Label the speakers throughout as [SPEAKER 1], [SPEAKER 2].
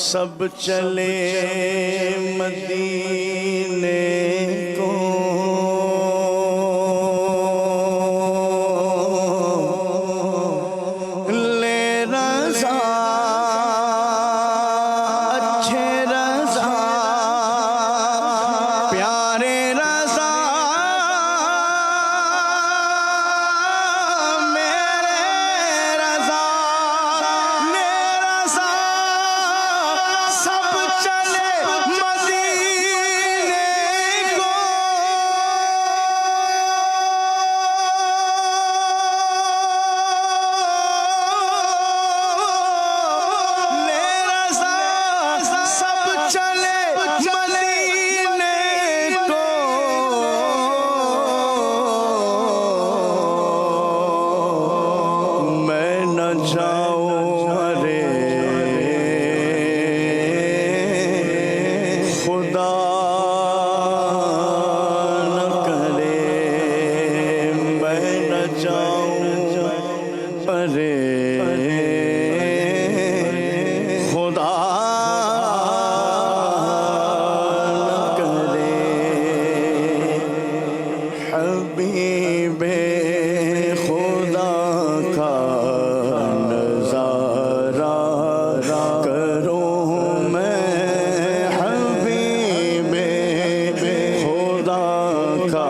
[SPEAKER 1] सब चले मदीने को, ले रज़ा अच्छे रज़ा प्यारे रज़ा मेरे रज़ा ने रज़ा सब चले मदीने को। ले रज़ा सब चले मदीने को। मैं न जाऊं अरे खुदा न करे, मैं न जाऊं अरे खुदा न करे। हबीबे खुदा का नज़ारा करूं मैं, हबीबे खुदा का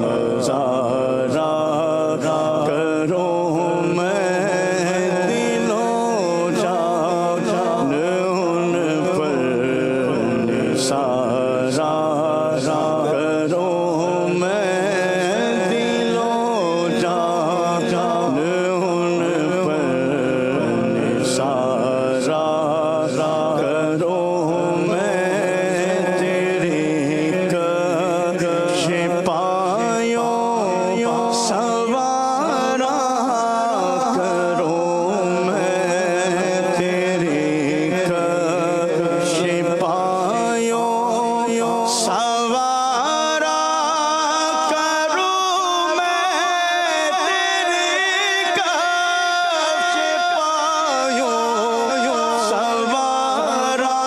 [SPEAKER 1] नज़ारा करूं मैं। दिलों जान उन पर निसारा करूं मैं, दिलों जान उन पर निसारा करूं मैं। तेरी शिपायों सवारा करूं मैं, तेरी शिपायों सवारा करूं मैं, तेरी शिपायों सवारा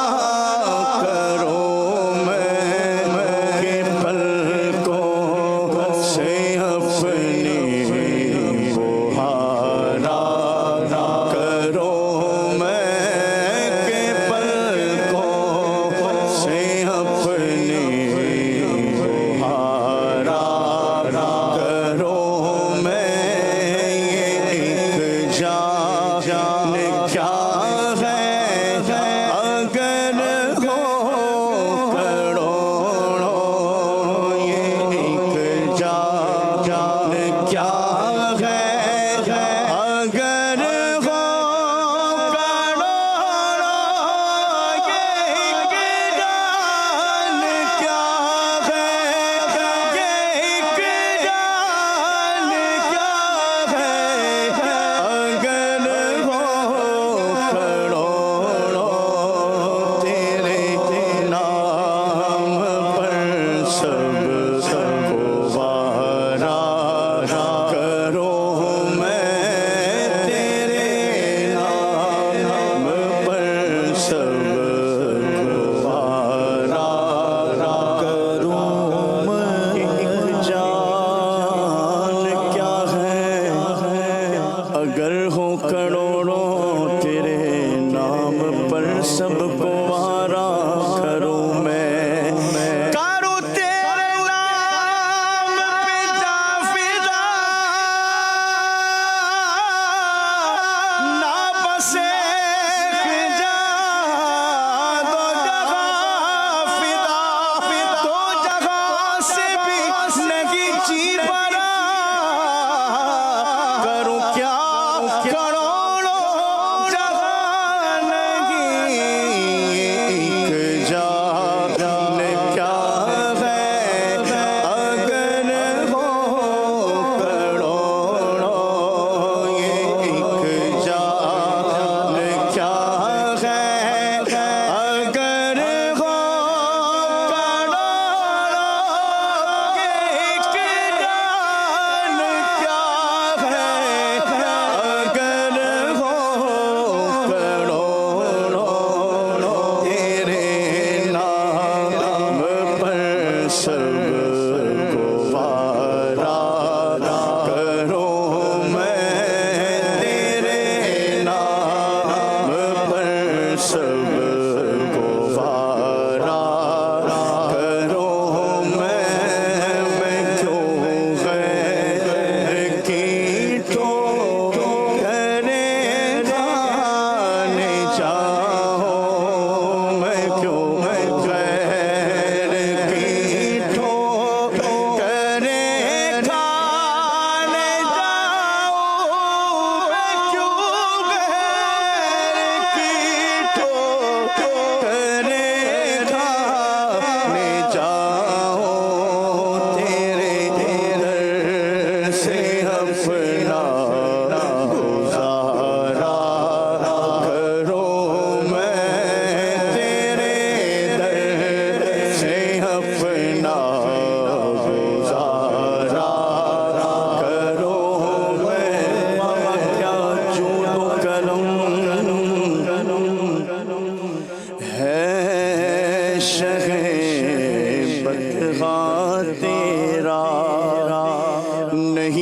[SPEAKER 1] करूं मैं। के पलकों से अपनी बुहारा करूं मैं, के पलकों से अपनी बुहारा करूं मैं। ये एक जान क्या है अगर हो करोड़ों, ये एक जान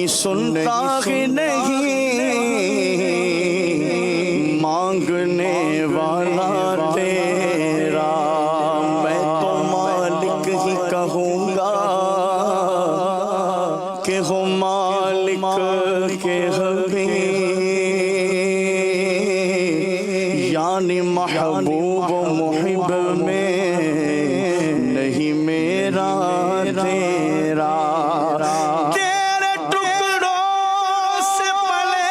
[SPEAKER 1] सुनता ही नहीं मांगने वाला तेरा, मैं तो मालिक ही कहूँगा कि हो मालिक के हबीब, यानी महबूब मुहिब में नहीं मेरा तेरा। तेरे टुकड़ों से पले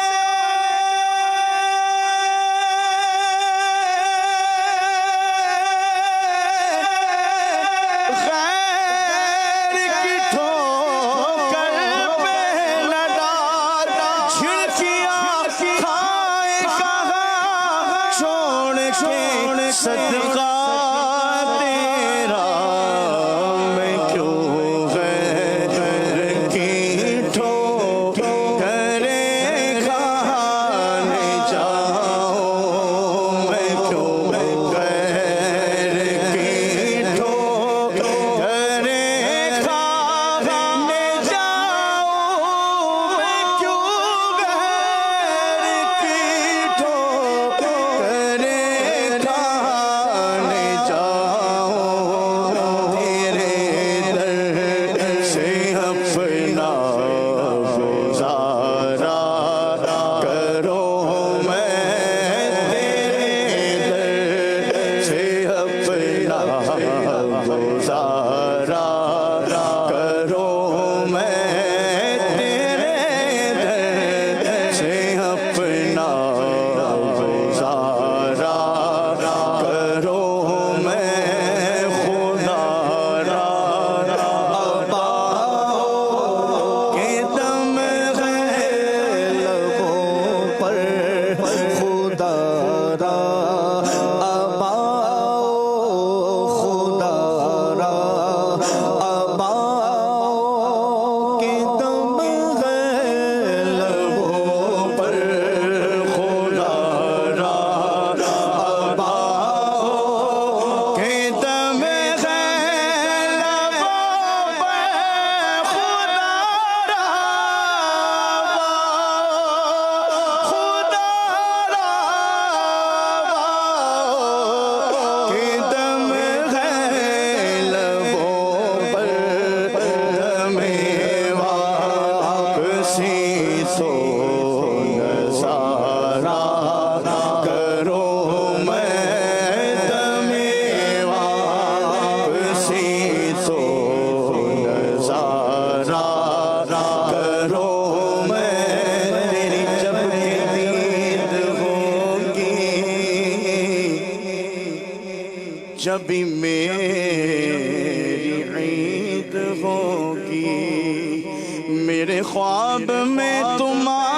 [SPEAKER 1] गैर की ठोकर पे न डाल, झिड़कियाँ खाए कहाँ छोड़ के सदका तेरा, मैं क्यों गैर की ठोकरे खाने जाऊं, मैं क्यों गैर की ठोकरे खाने जाऊं, मैं क्यों गैर की ठोकरे खाने जाऊं। तेरे दर से अपना गुजारा करो, मैं तेरे दर से अपना गुजारा करो, मैं तेरे दर से अपना गुजारा करो, मैं खुदा के दम है लबों पर खुदा अबाओ, खुदा अबाओ के दम है लबों पर खुदा अबाओ के दम है लबों पर खुदा खुदा के दम है लबों पर, दमे वापसी तो नज़ारा करो, मैं दमे वापसी तो नज़ारा करो, मैं तेरी जब दीद होगी, जब भी मेरी ईद होगी, मेरे ख्वाब में तुम्हारा